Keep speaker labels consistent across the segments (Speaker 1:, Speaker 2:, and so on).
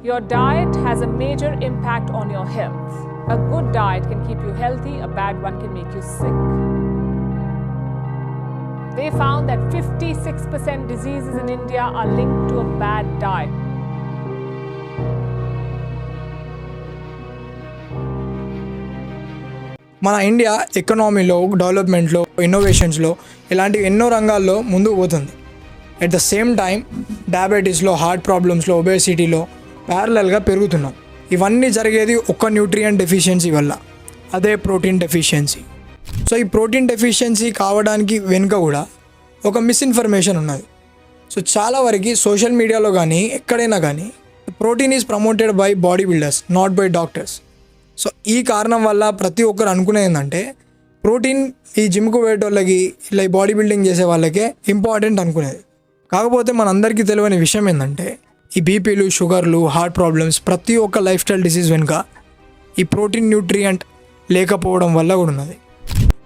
Speaker 1: Your diet has a major impact on your health. A good diet can keep you healthy, a bad one can make you sick. They found that 56% diseases in India are linked to a bad diet.
Speaker 2: మన India ఎకనామీలో, డెవలప్మెంట్లో, ఇన్నోవేషన్స్లో ఇలాంటి ఎన్నో రంగాల్లో ముందుకు పోతుంది. At the same time డయాబెటీస్లో, హార్ట్ ప్రాబ్లమ్స్లో, ఒబేసిటీలో ప్యారలల్గా పెరుగుతున్నాం. ఇవన్నీ జరిగేది ఒక్క న్యూట్రియంట్ డెఫిషియన్సీ వల్ల, అదే ప్రోటీన్ డెఫిషియన్సీ. సో ఈ ప్రోటీన్ డెఫిషియన్సీ కావడానికి వెనుక కూడా ఒక మిస్ఇన్ఫర్మేషన్ ఉన్నది. సో చాలా వరకు సోషల్ మీడియాలో కానీ ఎక్కడైనా కానీ protein is promoted by body builders, not by doctors. So ఈ కారణం వల్ల ప్రతి ఒక్కరు అనుకునేది ఏంటంటే ప్రోటీన్ ఈ జిమ్కు పోయేటోళ్ళకి, ఇలా బాడీ బిల్డింగ్ చేసే వాళ్ళకే ఇంపార్టెంట్ అనుకునేది. కాకపోతే మనందరికీ తెలియని విషయం ఏంటంటే ఈ బీపీలు, షుగర్లు, హార్ట్ ప్రాబ్లమ్స్, ప్రతి ఒక్క లైఫ్ స్టైల్ డిసీజ్ వెనుక ఈ ప్రోటీన్ న్యూట్రియంట్ లేకపోవడం వల్ల కూడా ఉన్నది.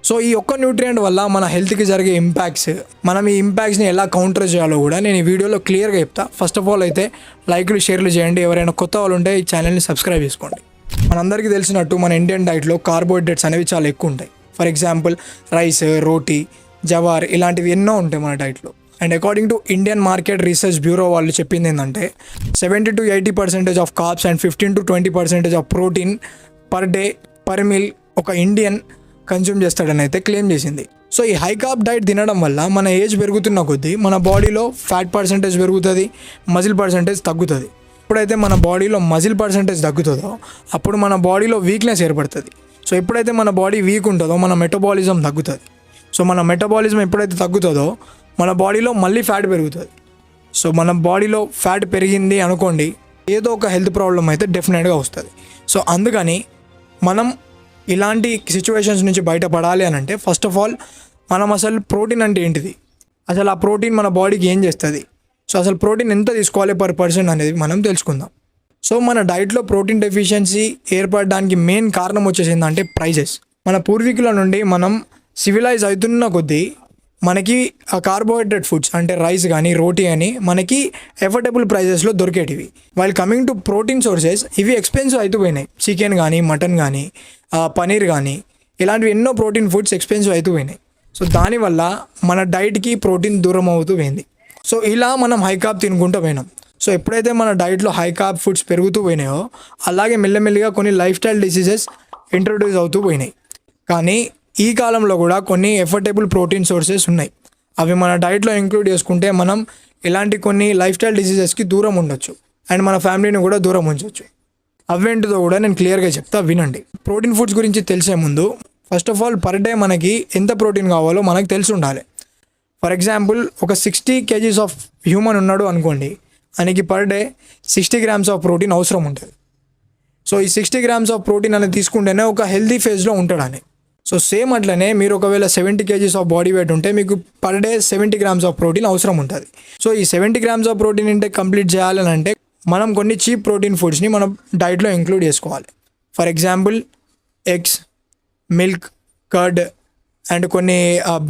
Speaker 2: సో ఈ ఒక్క న్యూట్రియంట్ వల్ల మన హెల్త్కి జరిగే ఇంపాక్ట్స్, మనం ఈ ఇంపాక్ట్స్ని ఎలా కౌంటర్ చేయాలో కూడా నేను ఈ వీడియోలో క్లియర్గా చెప్తా. ఫస్ట్ ఆఫ్ ఆల్ అయితే లైక్లు, షేర్లు చేయండి. ఎవరైనా కొత్త వాళ్ళు ఉంటే ఈ ఛానల్ని సబ్స్క్రైబ్ చేసుకోండి. మనందరికీ తెలిసినట్టు మన ఇండియన్ డైట్లో కార్బోహైడ్రేట్స్ అనేవి చాలా ఎక్కువ ఉంటాయి. ఫర్ ఎగ్జాంపుల్ రైస్, రోటీ, జవార్ ఇలాంటివి ఎన్నో ఉంటాయి మన డైట్లో. And according to Indian market research bureau వాళ్ళు చెప్పింది ఏంటంటే 70 to 80% of carbs and 15 to 20% of protein per day per meal ఒక ఇండియన్ కన్జ్యూమ్ చేస్తాడని అయితే క్లెయిమ్ చేసింది. సో ఈ హై కార్బ్ డైట్ తినడం వల్ల మన ఏజ్ పెరుగుతున్న కొద్దీ మన బాడీలో ఫ్యాట్ పర్సెంటేజ్ పెరుగుతుంది, మజిల్ పర్సెంటేజ్ తగ్గుతుంది. ఎప్పుడైతే మన బాడీలో మజిల్ పర్సెంటేజ్ తగ్గుతుందో అప్పుడు మన బాడీలో వీక్నెస్ ఏర్పడుతుంది. సో ఎప్పుడైతే మన బాడీ వీక్ ఉంటుందో మన మెటబాలిజం తగ్గుతుంది. సో మన మెటబాలిజం ఎప్పుడైతే తగ్గుతుందో మన బాడీలో మళ్ళీ ఫ్యాట్ పెరుగుతుంది. సో మన బాడీలో ఫ్యాట్ పెరిగింది అనుకోండి, ఏదో ఒక హెల్త్ ప్రాబ్లం అయితే డెఫినెట్గా వస్తుంది. సో అందుకని మనం ఇలాంటి సిచ్యువేషన్స్ నుంచి బయటపడాలి అని అంటే ఫస్ట్ ఆఫ్ ఆల్ మనం అసలు ప్రోటీన్ అంటే ఏంటిది, అసలు ఆ ప్రోటీన్ మన బాడీకి ఏం చేస్తుంది, సో అసలు ప్రోటీన్ ఎంత తీసుకోవాలి పర్ పర్సన్ అనేది మనం తెలుసుకుందాం. సో మన డైట్లో ప్రోటీన్ డెఫిషియన్సీ ఏర్పడడానికి మెయిన్ కారణం వచ్చేసిందంటే ప్రైజెస్. మన పూర్వీకుల నుండి మనం సివిలైజ్ అవుతున్న కొద్దీ మనకి ఆ కార్బోహైడ్రేట్ ఫుడ్స్ అంటే రైస్ కానీ, రోటీ అని మనకి ఎఫర్డబుల్ ప్రైజెస్లో దొరికేటివి. While coming to protein sources, ఇవి ఎక్స్పెన్సివ్ అవుతుపోయినాయి. చికెన్ కానీ, మటన్ కానీ, పనీర్ కానీ ఇలాంటివి ఎన్నో ప్రోటీన్ ఫుడ్స్ ఎక్స్పెన్సివ్ అవుతుపోయినాయి. సో దానివల్ల మన డైట్కి ప్రోటీన్ దూరం అవుతూ పోయింది. సో ఇలా మనం హై కార్బ్ తినుకుంటూ పోయినాం. సో ఎప్పుడైతే మన డైట్లో హై కార్బ్ ఫుడ్స్ పెరుగుతూ పోయినాయో అలాగే మెల్లమెల్లిగా కొన్ని లైఫ్ స్టైల్ డిసీజెస్ ఇంట్రడ్యూస్ అవుతూ పోయినాయి. కానీ ఈ కాలంలో కూడా కొన్ని ఎఫర్డబుల్ ప్రోటీన్ సోర్సెస్ ఉన్నాయి. అవి మన డైట్లో ఇంక్లూడ్ చేసుకుంటే మనం ఇలాంటి కొన్ని లైఫ్ స్టైల్ డిసీజెస్కి దూరం ఉండొచ్చు అండ్ మన ఫ్యామిలీని కూడా దూరం ఉంచవచ్చు. అవేంటిదో కూడా నేను క్లియర్గా చెప్తా, వినండి. ప్రోటీన్ ఫుడ్స్ గురించి తెలిసే ముందు first of all per day మనకి ఎంత ప్రోటీన్ కావాలో మనకు తెలిసి ఉండాలి. ఫర్ ఎగ్జాంపుల్ ఒక 60 kgs ఆఫ్ హ్యూమన్ ఉన్నాడు అనుకోండి, ఆయనకి per day 60 grams of protein అవసరం ఉంటుంది. సో ఈ 60 grams ఆఫ్ ప్రోటీన్ అనేది తీసుకుంటేనే ఒక హెల్తీ ఫేజ్లో ఉంటాడని. సో సేమ్ అట్లనే మీరు ఒకవేళ 70 kgs ఆఫ్ బాడీ వెయిట్ ఉంటే మీకు per day 70 grams of protein అవసరం ఉంటుంది. సో ఈ 70 grams ఆఫ్ ప్రోటీన్ ఇంటే కంప్లీట్ చేయాలని అంటే మనం కొన్ని చీప్ ప్రోటీన్ ఫుడ్స్ని మనం డైట్లో ఇంక్లూడ్ చేసుకోవాలి. For example eggs, milk, curd and కొన్ని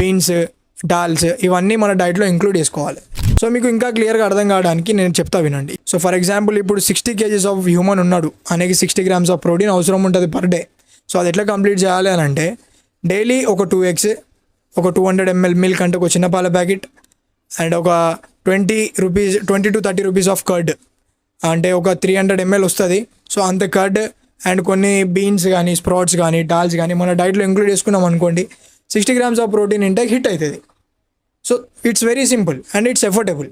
Speaker 2: బీన్స్, డాల్స్ ఇవన్నీ మన డైట్లో ఇంక్లూడ్ చేసుకోవాలి. సో మీకు ఇంకా క్లియర్గా అర్థం కావడానికి నేను చెప్తా, వినండి. సో ఫర్ ఎగ్జాంపుల్ ఇప్పుడు 60 kgs ఆఫ్ హ్యూమన్ ఉన్నాడు, అనేకి 60 grams ఆఫ్ ప్రోటీన్ అవసరం ఉంటుంది పర్ డే. సో అది ఎట్లా కంప్లీట్ చేయాలి అని అంటే డైలీ ఒక 2 eggs, ఒక 200 ml మిల్క్ అంటే ఒక చిన్న పాల ప్యాకెట్ అండ్ ఒక 20 to 30 rupees ఆఫ్ కర్డ్ అంటే ఒక 300 ml వస్తుంది. సో అంత కర్డ్ అండ్ కొన్ని బీన్స్ కానీ, స్ప్రౌట్స్ కానీ, డాల్స్ కానీ మన డైట్లో ఇంక్లూడ్ చేసుకున్నాం అనుకోండి, 60 grams of protein intake hit అవుతుంది. So it's very simple and it's affordable.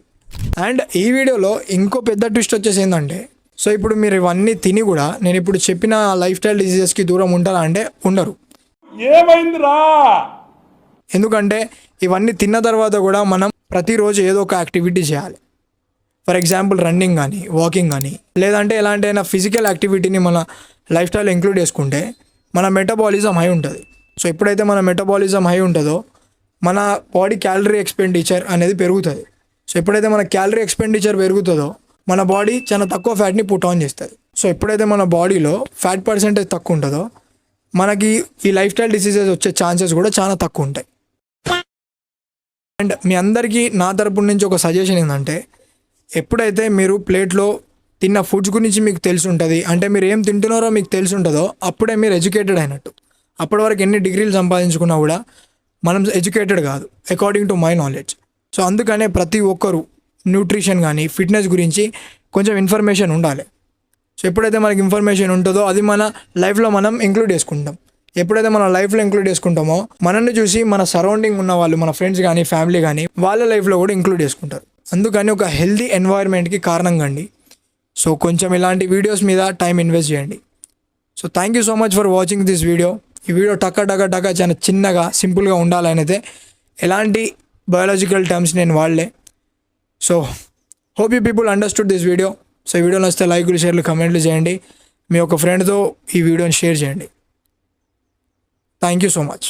Speaker 2: And ఈ వీడియోలో ఇంకో పెద్ద ట్విస్ట్ వచ్చేసి ఏంటంటే, సో ఇప్పుడు మీరు ఇవన్నీ తిని కూడా నేను ఇప్పుడు చెప్పిన లైఫ్ స్టైల్ డిసీజెస్కి దూరం ఉంటారా అంటే ఉండరు.
Speaker 3: ఏమైందిరా?
Speaker 2: ఎందుకంటే ఇవన్నీ తిన్న తర్వాత కూడా మనం ప్రతిరోజు ఏదో ఒక యాక్టివిటీ చేయాలి. ఫర్ ఎగ్జాంపుల్ రన్నింగ్ కానీ, వాకింగ్ కానీ, లేదంటే ఎలాంటి ఫిజికల్ యాక్టివిటీని మన లైఫ్ స్టైల్ ఇంక్లూడ్ చేసుకుంటే మన మెటబాలిజం హై ఉంటుంది. సో ఎప్పుడైతే మన మెటబాలిజం హై ఉంటుందో మన బాడీ క్యాలరీ ఎక్స్పెండిచర్ అనేది పెరుగుతుంది. సో ఎప్పుడైతే మన క్యాలరీ ఎక్స్పెండిచర్ పెరుగుతుందో మన బాడీ చాలా తక్కువ ఫ్యాట్ని పుట్ ఆన్ చేస్తుంది. సో ఎప్పుడైతే మన బాడీలో ఫ్యాట్ పర్సెంటేజ్ తక్కువ ఉంటుందో మనకి ఈ లైఫ్ స్టైల్ డిసీజెస్ వచ్చే ఛాన్సెస్ కూడా చాలా తక్కువ ఉంటాయి. అండ్ మీ అందరికీ నా తరపు నుంచి ఒక సజెషన్ ఏంటంటే, ఎప్పుడైతే మీరు ప్లేట్లో తిన్న ఫుడ్స్ గురించి మీకు తెలిసి ఉంటుంది, అంటే మీరు ఏం తింటున్నారో మీకు తెలిసి ఉంటుందో అప్పుడే మీరు ఎడ్యుకేటెడ్ అయినట్టు. అప్పటి వరకు ఎన్ని డిగ్రీలు సంపాదించుకున్నా కూడా మనం ఎడ్యుకేటెడ్ కాదు according to my knowledge. So అందుకనే ప్రతి ఒక్కరు న్యూట్రిషన్ కానీ ఫిట్నెస్ గురించి కొంచెం ఇన్ఫర్మేషన్ ఉండాలి. సో ఎప్పుడైతే మనకి ఇన్ఫర్మేషన్ ఉంటుందో అది మన లైఫ్లో మనం ఇంక్లూడ్ చేసుకుంటాం. ఎప్పుడైతే మన లైఫ్లో ఇంక్లూడ్ చేసుకుంటామో మనల్ని చూసి మన సరౌండింగ్ ఉన్న వాళ్ళు, మన ఫ్రెండ్స్ కానీ ఫ్యామిలీ కానీ వాళ్ళ లైఫ్లో కూడా ఇంక్లూడ్ చేసుకుంటారు. అందుకని ఒక హెల్దీ ఎన్వైర్న్మెంట్కి కారణం కండి. సో కొంచెం ఇలాంటి వీడియోస్ మీద టైం ఇన్వెస్ట్ చేయండి. So thank you so much for watching this video. ఈ వీడియో టక్క చాలా చిన్నగా సింపుల్గా ఉండాలనైతే ఎలాంటి బయాలజికల్ టర్మ్స్ నేను వాడలే. So hope you people understood this video. So ఈ వీడియో నచ్చితే లైక్లు, షేర్లు, కమెంట్లు చేయండి. మీ ఒక ఫ్రెండ్తో ఈ వీడియోని షేర్ చేయండి. Thank you so much.